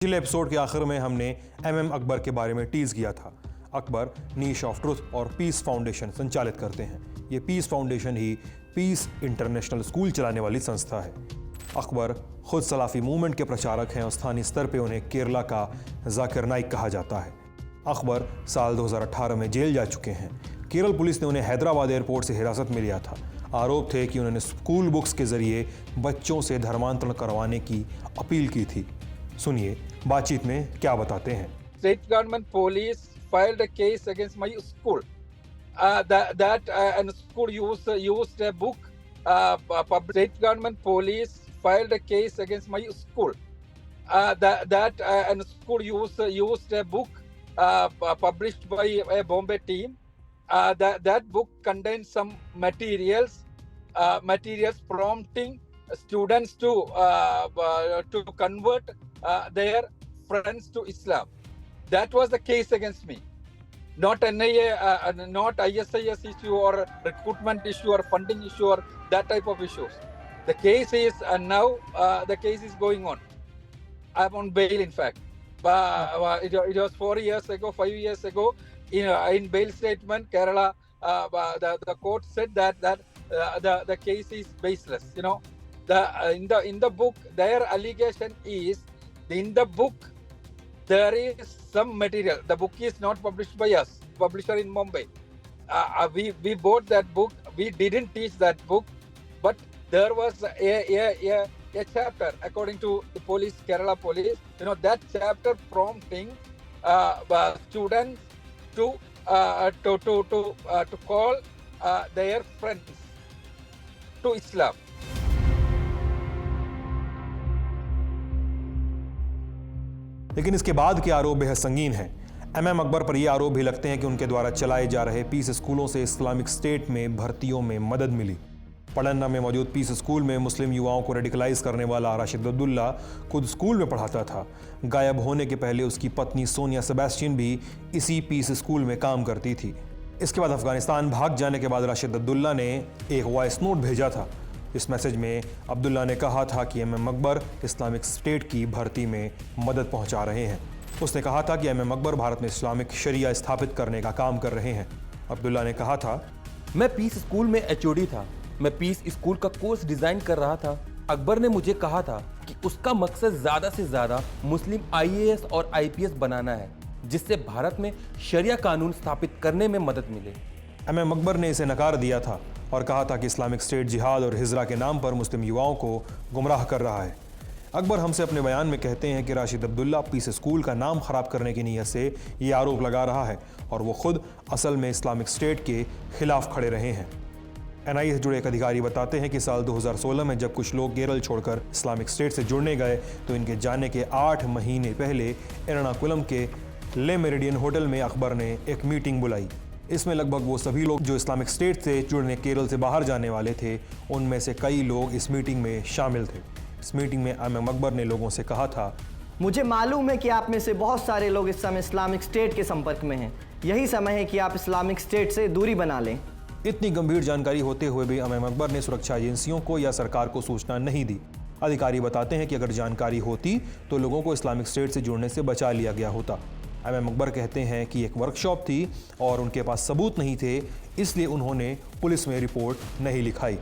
पिछले एपिसोड के आखिर में हमने एमएम अकबर के बारे में टीज किया था। अकबर नीश ऑफ ट्रुथ और पीस फाउंडेशन संचालित करते हैं। ये पीस फाउंडेशन ही पीस इंटरनेशनल स्कूल चलाने वाली संस्था है। अकबर खुद सलाफी मूवमेंट के प्रचारक हैं और स्थानीय स्तर पे उन्हें केरला का जाकिर नाइक कहा जाता है। अकबर साल 2018 में जेल जा चुके हैं। केरल पुलिस ने उन्हें हैदराबाद एयरपोर्ट से हिरासत में लिया था। आरोप थे कि उन्होंने स्कूल बुक्स के जरिए बच्चों से धर्मांतरण करवाने की अपील की थी। सुनिए बातचीत में क्या बताते हैं। State government police filed a case against my school. And school used a book. State government police filed a case against my school. And school used a book published by a Bombay team. That book contains some materials prompting students to convert their friends to Islam. That was the case against me, not NIA, not ISIS issue or recruitment issue or funding issue or that type of issues. The case is now the case is going on. I'm on bail, in fact. It was 4 years ago, 5 years ago. In bail statement, Kerala, the court said that the case is baseless. You know, in the book, their allegation is in the book there is some material. The book is not published by us, publisher in Mumbai. We bought that book. We didn't teach that book, but there was a chapter according to the police, Kerala police. You know, that chapter prompting students to call their friends to Islam. लेकिन इसके बाद के आरोप बेहद संगीन हैं। MM Akbar पर यह आरोप भी लगते हैं कि उनके द्वारा चलाए जा रहे पीस स्कूलों से इस्लामिक स्टेट में भर्तियों में मदद मिली। पड़न्ना में मौजूद पीस स्कूल में मुस्लिम युवाओं को रेडिकलाइज करने वाला राशिद अब्दुल्ला खुद स्कूल में पढ़ाता था। गायब होने के पहले उसकी पत्नी सोनिया सेबेस्टियन भी इसी पीस स्कूल में काम करती थी। इसके बाद अफगानिस्तान भाग जाने के बाद राशिद अब्दुल्ला ने एक वॉइस नोट भेजा था। इस मैसेज में अब्दुल्ला ने कहा था कि एमएम अकबर इस्लामिक स्टेट की भर्ती में मदद पहुंचा रहे हैं। उसने कहा था कि एमएम अकबर भारत में इस्लामिक शरिया स्थापित करने का काम कर रहे हैं। अब्दुल्ला ने कहा था, मैं पीस स्कूल में एचओडी था। मैं पीस स्कूल का कोर्स डिजाइन कर रहा था। अकबर ने मुझे कहा था कि उसका मकसद ज्यादा से ज्यादा मुस्लिम आईएएस और आईपीएस बनाना है, जिससे भारत में शरिया कानून स्थापित करने में मदद मिले। एमएम अकबर ने इसे नकार दिया था और कहा था कि इस्लामिक स्टेट जिहाद और हिजरा के नाम पर मुस्लिम युवाओं को गुमराह कर रहा है। अकबर हमसे अपने बयान में कहते हैं कि राशिद अब्दुल्ला पीस स्कूल का नाम खराब करने की नीयत से ये आरोप लगा रहा है और वो खुद असल में इस्लामिक स्टेट के खिलाफ खड़े रहे हैं। एनआईए से जुड़े एक अधिकारी बताते हैं कि साल 2016 में जब कुछ लोग केरल छोड़कर इस्लामिक स्टेट से जुड़ने गए तो इनके जाने के 8 महीने पहले एर्नाकुलम के ले मेरिडियन होटल में अकबर ने एक मीटिंग बुलाई। इसमें लगभग वो सभी लोग जो इस्लामिक स्टेट से जुड़ने केरल से बाहर जाने वाले थे, उनमें से कई लोग इस मीटिंग में शामिल थे। इस मीटिंग में एमएम अकबर ने लोगों से कहा था, मुझे मालूम है कि आप में से बहुत सारे लोग इस समय इस्लामिक स्टेट के संपर्क में हैं। यही समय है कि आप इस्लामिक स्टेट से दूरी बना लें। इतनी गंभीर जानकारी होते हुए भी एमएम अकबर ने सुरक्षा एजेंसियों को या सरकार को सूचना नहीं दी। अधिकारी बताते हैं कि अगर जानकारी होती तो लोगों को इस्लामिक स्टेट से जुड़ने से बचा लिया गया होता। एमएम अकबर कहते हैं कि एक वर्कशॉप थी और उनके पास सबूत नहीं थे, इसलिए उन्होंने पुलिस में रिपोर्ट नहीं लिखाई।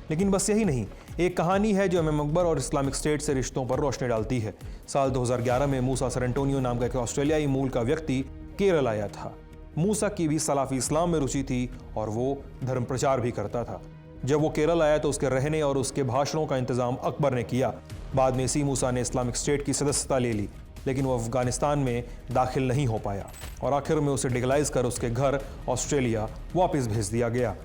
लेकिन बस यही नहीं, एक कहानी है जो एमएम अकबर और इस्लामिक स्टेट से रिश्तों पर रोशनी डालती है। साल 2011 में मूसा सेरेंटोनियो नाम का एक ऑस्ट्रेलियाई मूल का व्यक्ति केरल आया था। मूसा की भी सलाफी इस्लाम में रुचि थी और वो धर्म प्रचार भी करता था। जब वो केरल आया तो उसके रहने और उसके भाषणों का इंतजाम अकबर ने किया। बाद में इसी मूसा ने इस्लामिक स्टेट की सदस्यता ले ली, लेकिन वो अफगानिस्तान में दाखिल नहीं हो पाया और आखिर में उसे डिगलाइज कर उसके घर ऑस्ट्रेलिया वापस भेज दिया गया।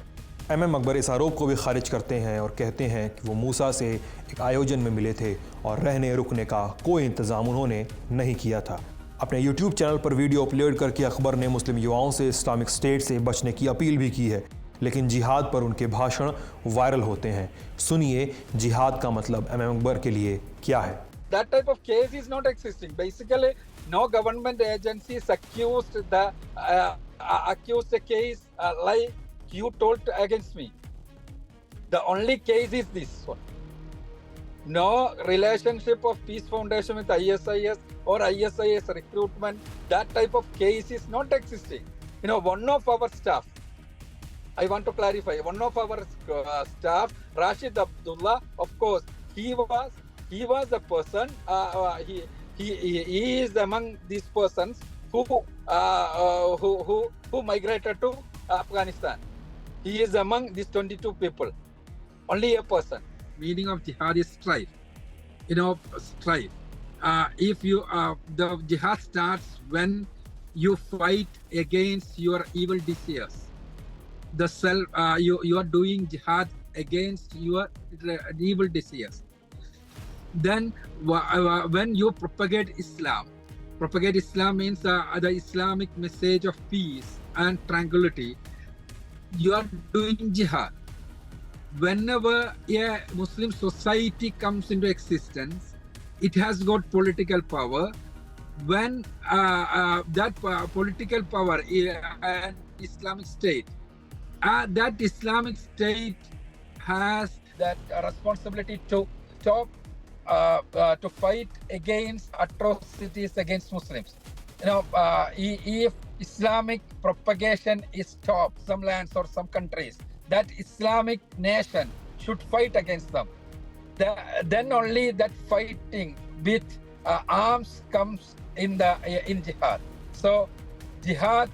एमएम अकबर इस आरोप को भी खारिज करते हैं और कहते हैं कि वो मूसा से एक आयोजन में मिले थे और रहने रुकने का कोई इंतज़ाम उन्होंने नहीं किया था। अपने यूट्यूब चैनल पर वीडियो अपलोड करके अकबर ने मुस्लिम युवाओं से इस्लामिक स्टेट से बचने की अपील भी की है, लेकिन जिहाद पर उनके भाषण वायरल होते हैं। सुनिए जिहाद का मतलब एमएम अकबर के लिए क्या है। That type of case is not existing. Basically, no government agencies accused the case like you told against me. The only case is this one. no relationship of Peace Foundation with ISIS or ISIS recruitment. That type of case is not existing. You know, one of our staff, I want to clarify, one of our staff, Rashid Abdullah, of course, he was a person, he is among these persons who migrated to Afghanistan. He is among these 22 people. Only a person. Meaning of jihad is strife. You know, strife. If you the jihad starts when you fight against your evil desires. The self, you are doing jihad against your evil desires. Then when you propagate Islam means the Islamic message of peace and tranquility. You are doing jihad. Whenever a Muslim society comes into existence, it has got political power. When that political power and Islamic State, that Islamic State has that responsibility to stop, to fight against atrocities against Muslims. You know, if Islamic propagation is stopped, some lands or some countries, that Islamic nation should fight against them. Then only that fighting with arms comes in jihad. So jihad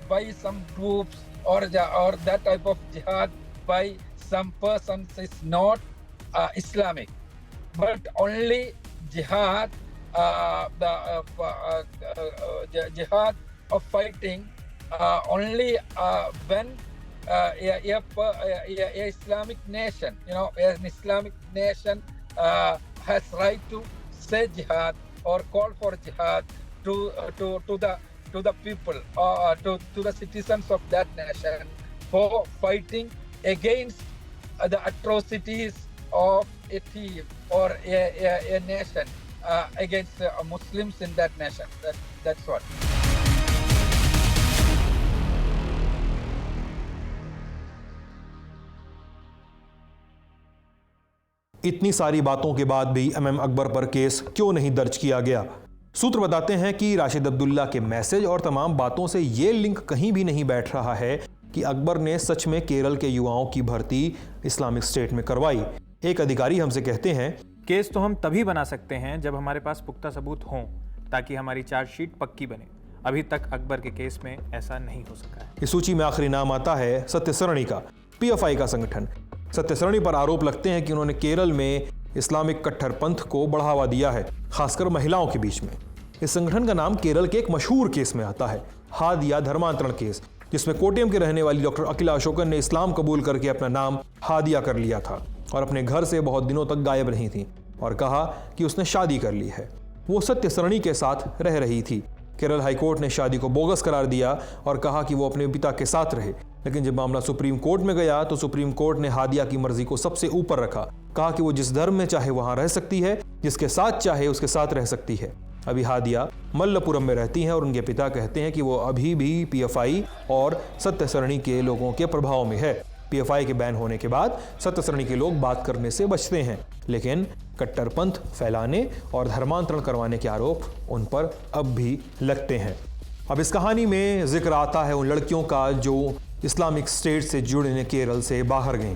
by some groups or that type of jihad by some persons is not Islamic, but only jihad, jihad of fighting only when a Islamic nation, you know, an Islamic nation has right to say jihad or call for jihad to the people or to the citizens of that nation for fighting against the atrocities of a team or a nation against Muslims in that nation. That's what. इतनी सारी बातों के बाद भी MM Akbar पर case क्यों नहीं दर्ज किया गया? सूत्र बताते हैं कि राशिद अब्दुल्ला के मैसेज और तमाम बातों से यह लिंक कहीं भी नहीं बैठ रहा है कि अकबर ने सच में केरल के युवाओं की भर्ती इस्लामिक स्टेट में करवाई। एक अधिकारी हमसे कहते हैं, केस तो हम तभी बना सकते हैं जब हमारे पास पुख्ता सबूत हों, ताकि हमारी चार्जशीट पक्की बने। अभी तक अकबर के केस में ऐसा नहीं हो सका है। इस सूची में आखिरी नाम आता है सत्यसरणी का, पीएफआई का संगठन। सत्यसरणी पर आरोप लगते हैं कि उन्होंने केरल में इस्लामिक कट्टरपंथ को बढ़ावा दिया है, खासकर महिलाओं के बीच में। इस संगठन का नाम केरल के एक मशहूर केस में आता है, हादिया धर्मांतरण केस, जिसमें कोट्टयम के रहने वाली डॉक्टर अकिला अशोकन ने इस्लाम कबूल करके अपना नाम हादिया कर लिया था और अपने घर से बहुत दिनों तक गायब नहीं थी और कहा कि उसने शादी कर ली है। वो सत्यसरणी के साथ रह रही थी। केरल हाईकोर्ट ने शादी को बोगस करार दिया और कहा कि वो अपने पिता के साथ रहे, लेकिन जब मामला सुप्रीम कोर्ट में गया तो सुप्रीम कोर्ट ने हादिया की मर्जी को सबसे ऊपर रखा। कहा कि वो जिस धर्म में चाहे वहां रह सकती है, जिसके साथ चाहे उसके साथ रह सकती है। अभी हादिया मल्लपुरम में रहती हैं और उनके पिता कहते हैं कि वो अभी भी पीएफआई और सत्यसरणी के लोगों के प्रभाव में है। पीएफआई के बैन होने के बाद सत्यसरणी के लोग बात करने से बचते हैं, लेकिन कट्टरपंथ फैलाने और धर्मांतरण करवाने के आरोप उन पर अब भी लगते हैं। अब इस कहानी में जिक्र आता है उन लड़कियों का जो इस्लामिक स्टेट से जुड़ने केरल से बाहर गईं।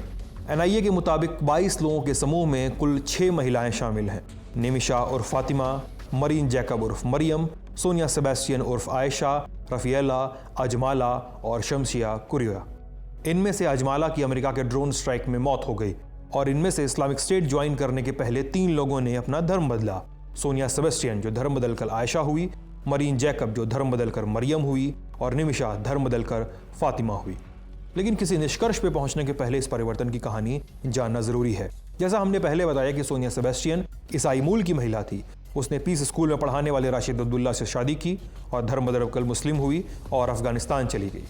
एनआईए के मुताबिक 22 लोगों के समूह में कुल 6 महिलाएं शामिल हैं। निमिशा उर्फ फातिमा, मरीन जैकब उर्फ मरियम, सोनिया सेबेस्टियन उर्फ आयशा, रफियला, अजमाला और शमसिया कुरिया। इनमें से अजमाला की अमेरिका के ड्रोन स्ट्राइक में मौत हो गई और इनमें से इस्लामिक स्टेट ज्वाइन करने के पहले 3 लोगों ने अपना धर्म बदला। सोनिया सेबेस्टियन जो धर्म बदलकर आयशा हुई, मरीन जैकब जो धर्म बदलकर मरियम हुई और निमिशा धर्म बदलकर फातिमा हुई। लेकिन किसी निष्कर्ष पे पहुंचने के पहले इस परिवर्तन की कहानी जानना जरूरी है। जैसा हमने पहले बताया कि सोनिया सेबेस्टियन ईसाई मूल की महिला थी। उसने पीस स्कूल में पढ़ाने वाले राशिद अब्दुल्ला से शादी की और धर्म बदलकर मुस्लिम हुई और अफगानिस्तान चली गई।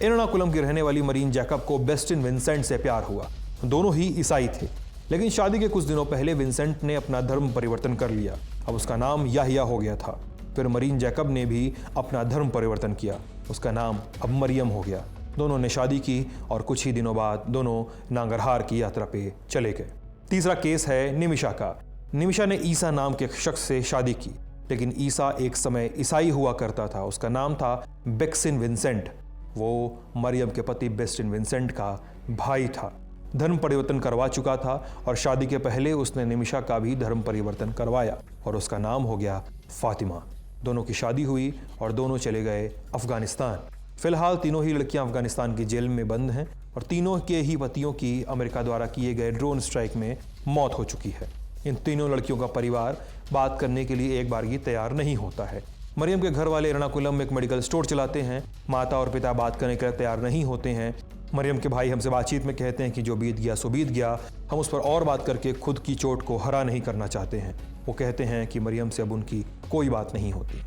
एर्नाकुलम की रहने वाली मरीन जैकब को बेस्टिन विंसेंट से प्यार हुआ। दोनों ही ईसाई थे, लेकिन शादी के कुछ दिनों पहले विंसेंट ने अपना धर्म परिवर्तन कर लिया। अब उसका नाम याहिया हो गया था। फिर मरीन जैकब ने भी अपना धर्म परिवर्तन किया, उसका नाम अब मरियम हो गया। दोनों ने शादी की और कुछ ही दिनों बाद दोनों नांगरहार की यात्रा पे चले गए। तीसरा केस है निमिषा का। निमिषा ने ईसा नाम के शख्स से शादी की, लेकिन ईसा एक समय ईसाई हुआ करता था। उसका नाम था बेक्सिन विंसेंट। वो मरियम के पति बेस्टिन विंसेंट का भाई था। धर्म परिवर्तन करवा चुका था और शादी के पहले उसने निमिषा का भी धर्म परिवर्तन करवाया और उसका नाम हो गया फातिमा। दोनों की शादी हुई और दोनों चले गए अफगानिस्तान। फिलहाल तीनों ही लड़कियां अफगानिस्तान की जेल में बंद हैं और तीनों के ही पतियों की अमेरिका द्वारा किए गए ड्रोन स्ट्राइक में मौत हो चुकी है। इन तीनों लड़कियों का परिवार बात करने के लिए एक बार भी तैयार नहीं होता है। मरियम के घर वाले एर्नाकुलम में एक मेडिकल स्टोर चलाते हैं। माता और पिता बात करने के लिए तैयार नहीं होते हैं। मरियम के भाई हमसे बातचीत में कहते हैं कि जो बीत गया सो बीत गया, हम उस पर और बात करके खुद की चोट को हरा नहीं करना चाहते हैं। वो कहते हैं कि मरियम से अब उनकी कोई बात नहीं होती।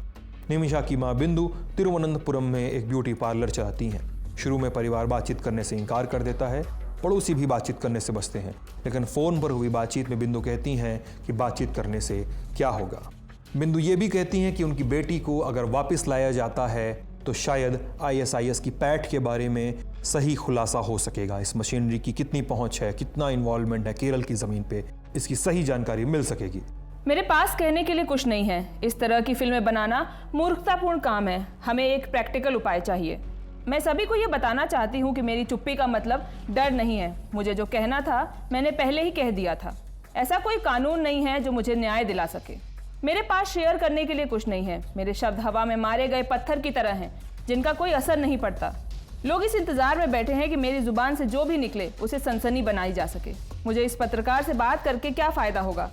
निमिषा की मां बिंदु तिरुवनंतपुरम में एक ब्यूटी पार्लर चलाती हैं। शुरू में परिवार बातचीत करने से इनकार कर देता है, पड़ोसी भी बातचीत करने से बचते हैं, लेकिन फ़ोन पर हुई बातचीत में बिंदु कहती हैं कि बातचीत करने से क्या होगा। बिंदु ये भी कहती हैं कि उनकी बेटी को अगर वापस लाया जाता है तो शायद ISIS की पैठ के बारे में सही खुलासा हो सकेगा। इस मशीनरी की कितनी पहुंच है, कितना इन्वॉल्वमेंट है केरल की ज़मीन पे, इसकी सही जानकारी मिल सकेगी। मेरे पास कहने के लिए कुछ नहीं है। इस तरह की फिल्में बनाना मूर्खतापूर्ण काम है। हमें एक प्रैक्टिकल उपाय चाहिए। मैं सभी को ये बताना चाहती हूँ कि मेरी चुप्पी का मतलब डर नहीं है। मुझे जो कहना था मैंने पहले ही कह दिया था। ऐसा कोई कानून नहीं है जो मुझे न्याय दिला सके। मेरे पास शेयर करने के लिए कुछ नहीं है। मेरे शब्द हवा में मारे गए पत्थर की तरह हैं, जिनका कोई असर नहीं पड़ता। लोग इस इंतजार में बैठे हैं कि मेरी जुबान से जो भी निकले उसे सनसनी बनाई जा सके। मुझे इस पत्रकार से बात करके क्या फ़ायदा होगा?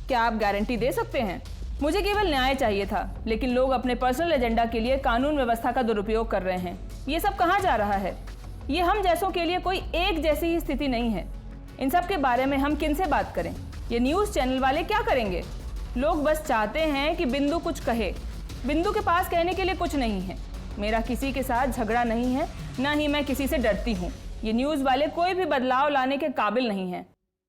क्या आप गारंटी दे सकते हैं? मुझे केवल न्याय चाहिए था, लेकिन लोग अपने पर्सनल एजेंडा के लिए कानून व्यवस्था का दुरुपयोग कर रहे हैं। ये सब कहाँ जा रहा है? ये हम जैसों के लिए कोई एक जैसी ही स्थिति नहीं है। इन सब के बारे में हम किन से बात करें? ये न्यूज़ चैनल वाले क्या करेंगे? लोग बस चाहते हैं कि बिंदु कुछ कहे। बिंदु के पास कहने के लिए कुछ नहीं है। मेरा किसी के साथ झगड़ा नहीं है, ना ही मैं किसी से डरती हूँ। ये न्यूज़ वाले कोई भी बदलाव लाने के काबिल नहीं हैं।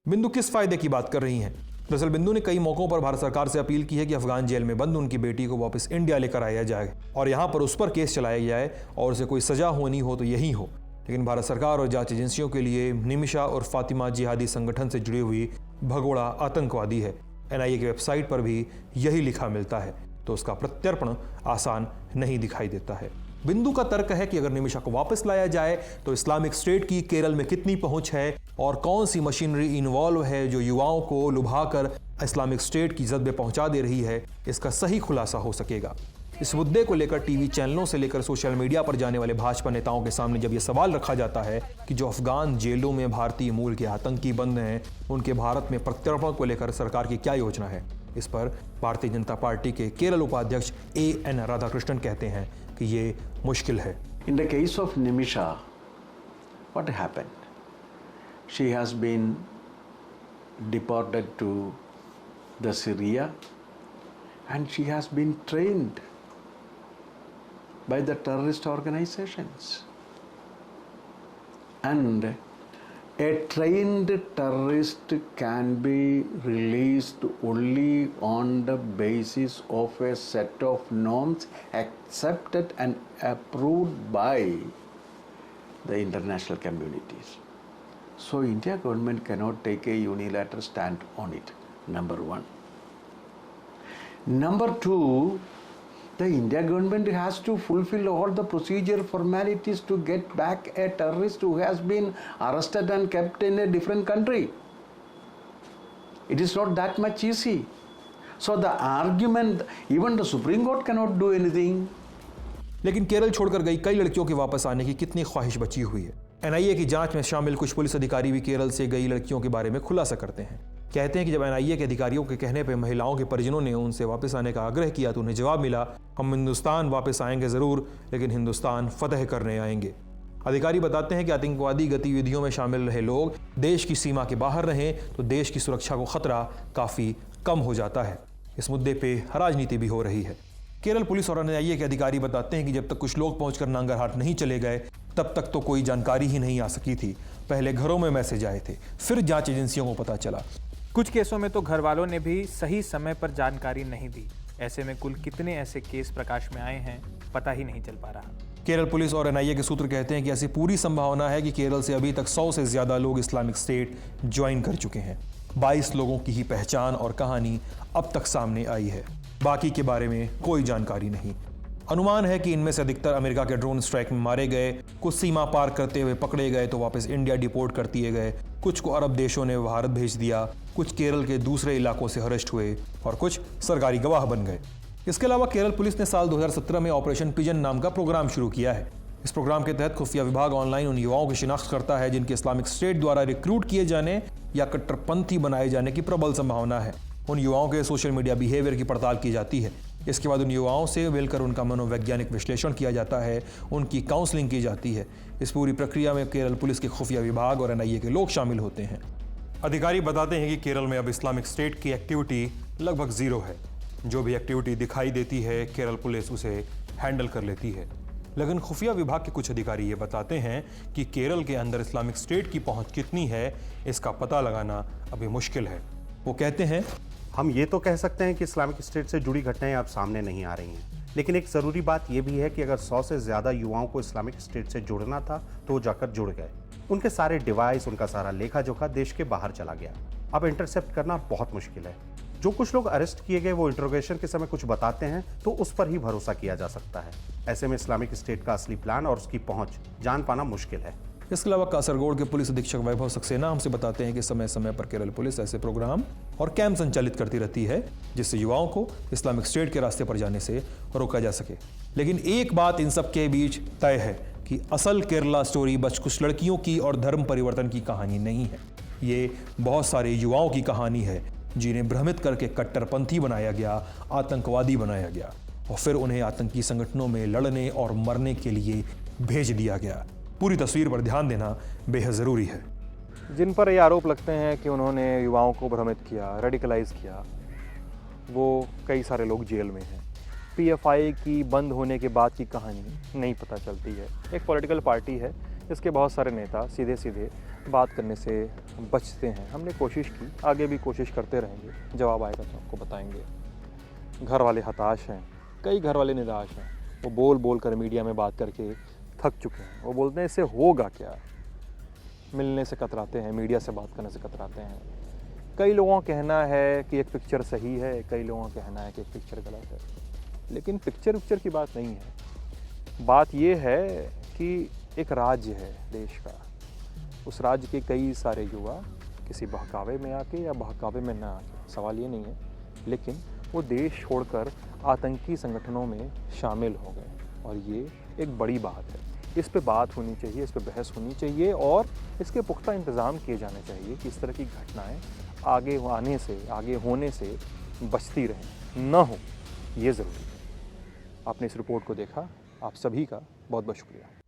बिंदु किस फायदे की बात कर रही हैं? दरअसल बिंदु ने कई मौकों पर भारत सरकार से अपील की है कि अफगान जेल में बंद उनकी बेटी को वापस इंडिया लेकर आया जाए और यहाँ पर उस पर केस चलाया जाए और उसे कोई सजा होनी हो तो यही हो। लेकिन भारत सरकार और जांच एजेंसियों के लिए निमिषा और फातिमा जिहादी संगठन से जुड़ी हुई भगोड़ा आतंकवादी है। NIA की वेबसाइट पर भी यही लिखा मिलता है, तो उसका प्रत्यर्पण आसान नहीं दिखाई देता है। बिंदु का तर्क है कि अगर निमिषा को वापस लाया जाए तो इस्लामिक स्टेट की केरल में कितनी पहुंच है और कौन सी मशीनरी इन्वॉल्व है जो युवाओं को लुभाकर इस्लामिक स्टेट की जद में पहुंचा दे रही है, इसका सही खुलासा हो सकेगा। इस मुद्दे को लेकर टीवी चैनलों से लेकर सोशल मीडिया पर जाने वाले भाजपा नेताओं के सामने जब यह सवाल रखा जाता है कि जो अफगान जेलों में भारतीय मूल के आतंकी बंद हैं, उनके भारत में प्रत्यर्पण को लेकर सरकार की क्या योजना है, इस पर भारतीय जनता पार्टी के केरल उपाध्यक्ष AN राधाकृष्णन कहते हैं कि ये मुश्किल है। In the case of Nimisha, what happened? She has been deported to the Syria and she has been trained by the terrorist organizations. And a trained terrorist can be released only on the basis of a set of norms accepted and approved by the international communities. So India government cannot take a unilateral stand on it, number one. Number two, the India government has to fulfill all the procedure formalities to get back a terrorist who has been arrested and kept in a different country. It is not that much easy. So the argument, even the Supreme Court cannot do anything. लेकिन केरल छोड़कर गई कई लड़कियों के वापस आने की कितनी ख्वाहिश बची हुई है। NIA की जांच में शामिल कुछ पुलिस अधिकारी भी केरल से गई लड़कियों के बारे में खुलासा करते हैं। कहते हैं कि जब NIA के अधिकारियों के कहने पर महिलाओं के परिजनों ने उनसे वापस आने का आग्रह किया तो उन्हें जवाब मिला, हम हिंदुस्तान वापस आएंगे ज़रूर, लेकिन हिंदुस्तान फतह करने आएंगे। अधिकारी बताते हैं कि आतंकवादी गतिविधियों में शामिल रहे लोग देश की सीमा के बाहर रहें तो देश की सुरक्षा को खतरा काफ़ी कम हो जाता है। इस मुद्दे पे राजनीति भी हो रही है। केरल पुलिस और NIA के अधिकारी बताते हैं कि जब तक कुछ लोग पहुंचकर नांगरहाट नहीं चले गए तब तक तो कोई जानकारी ही नहीं आ सकी थी। पहले घरों में मैसेज आए थे, फिर जांच एजेंसियों को पता चला। कुछ केसों में तो घर वालों ने भी सही समय पर जानकारी नहीं दी। ऐसे में कुल कितने ऐसे केस प्रकाश में आए हैं पता ही नहीं चल पा रहा। केरल पुलिस और NIA के सूत्र कहते हैं कि ऐसी पूरी संभावना है कि केरल से अभी तक 100 से ज़्यादा लोग इस्लामिक स्टेट ज्वाइन कर चुके हैं। 22 लोगों की ही पहचान और कहानी अब तक सामने आई है। बाकी के बारे में कोई जानकारी नहीं। अनुमान है कि इनमें से अधिकतर अमेरिका के ड्रोन स्ट्राइक में मारे गए, कुछ सीमा पार करते हुए पकड़े गए तो वापस इंडिया डिपोर्ट कर दिए गए, कुछ को अरब देशों ने भारत भेज दिया, कुछ केरल के दूसरे इलाकों से अरेस्ट हुए और कुछ सरकारी गवाह बन गए। इसके अलावा केरल पुलिस ने साल 2017 में ऑपरेशन पिजन नाम का प्रोग्राम शुरू किया है। इस प्रोग्राम के तहत खुफिया विभाग ऑनलाइन उन युवाओं की शिनाख्त करता है जिनके इस्लामिक स्टेट द्वारा रिक्रूट किए जाने या कट्टरपंथी बनाए जाने की प्रबल संभावना है। उन युवाओं के सोशल मीडिया बिहेवियर की पड़ताल की जाती है। इसके बाद उन युवाओं से मिलकर उनका मनोवैज्ञानिक विश्लेषण किया जाता है, उनकी काउंसलिंग की जाती है। इस पूरी प्रक्रिया में केरल पुलिस के खुफिया विभाग और एनआईए के लोग शामिल होते हैं। अधिकारी बताते हैं कि केरल में अब इस्लामिक स्टेट की एक्टिविटी लगभग जीरो है। जो भी एक्टिविटी दिखाई देती है केरल पुलिस उसे हैंडल कर लेती है। लेकिन खुफिया विभाग के कुछ अधिकारी ये बताते हैं कि केरल के अंदर इस्लामिक स्टेट की पहुंच कितनी है इसका पता लगाना अभी मुश्किल है। वो कहते हैं, हम ये तो कह सकते हैं कि इस्लामिक स्टेट से जुड़ी घटनाएं अब सामने नहीं आ रही हैं, लेकिन एक ज़रूरी बात यह भी है कि अगर 100 से ज़्यादा युवाओं को इस्लामिक स्टेट से जुड़ना था तो वो जाकर जुड़ गए। उनके सारे डिवाइस, उनका सारा लेखा जोखा देश के बाहर चला गया। अब इंटरसेप्ट करना बहुत मुश्किल है। जो कुछ लोग अरेस्ट किए गए वो इंट्रोगेशन के समय कुछ बताते हैं तो उस पर ही भरोसा किया जा सकता है। ऐसे में इस्लामिक स्टेट का असली प्लान और उसकी पहुंच जान पाना मुश्किल है। इसके अलावा कासरगोड के पुलिस अधीक्षक वैभव सक्सेना हमसे बताते हैं कि समय समय पर केरल पुलिस ऐसे प्रोग्राम और कैंप संचालित करती रहती है जिससे युवाओं को इस्लामिक स्टेट के रास्ते पर जाने से रोका जा सके। लेकिन एक बात इन सब के बीच तय है कि असल केरला स्टोरी बस कुछ लड़कियों की और धर्म परिवर्तन की कहानी नहीं है। ये बहुत सारे युवाओं की कहानी है जिन्हें भ्रमित करके कट्टरपंथी बनाया गया, आतंकवादी बनाया गया और फिर उन्हें आतंकी संगठनों में लड़ने और मरने के लिए भेज दिया गया। पूरी तस्वीर पर ध्यान देना बेहद ज़रूरी है। जिन पर ये आरोप लगते हैं कि उन्होंने युवाओं को भ्रमित किया, रेडिकलाइज किया, वो कई सारे लोग जेल में हैं। पीएफआई की बंद होने के बाद की कहानी नहीं पता चलती है। एक पॉलिटिकल पार्टी है, इसके बहुत सारे नेता सीधे सीधे बात करने से बचते हैं। हमने कोशिश की, आगे भी कोशिश करते रहेंगे, जवाब आएगा तो आपको बताएंगे। घर वाले हताश हैं, कई घर वाले निराश हैं। वो बोल बोल कर मीडिया में बात करके थक चुके हैं। वो बोलते हैं इससे होगा क्या, मिलने से कतराते हैं, मीडिया से बात करने से कतराते हैं। कई लोगों का कहना है कि एक पिक्चर सही है, कई लोगों का कहना है कि एक पिक्चर गलत है। लेकिन पिक्चर की बात नहीं है। बात ये है कि एक राज्य है देश का, उस राज्य के कई सारे युवा किसी बहकावे में आके या बहकावे में ना आके, सवाल ये नहीं है, लेकिन वो देश छोड़कर आतंकी संगठनों में शामिल हो गए और ये एक बड़ी बात है। इस पे बात होनी चाहिए, इस पे बहस होनी चाहिए और इसके पुख्ता इंतज़ाम किए जाने चाहिए कि इस तरह की घटनाएं आगे होने से बचती रहें, न हो, ये ज़रूरी है। आपने इस रिपोर्ट को देखा, आप सभी का बहुत बहुत शुक्रिया।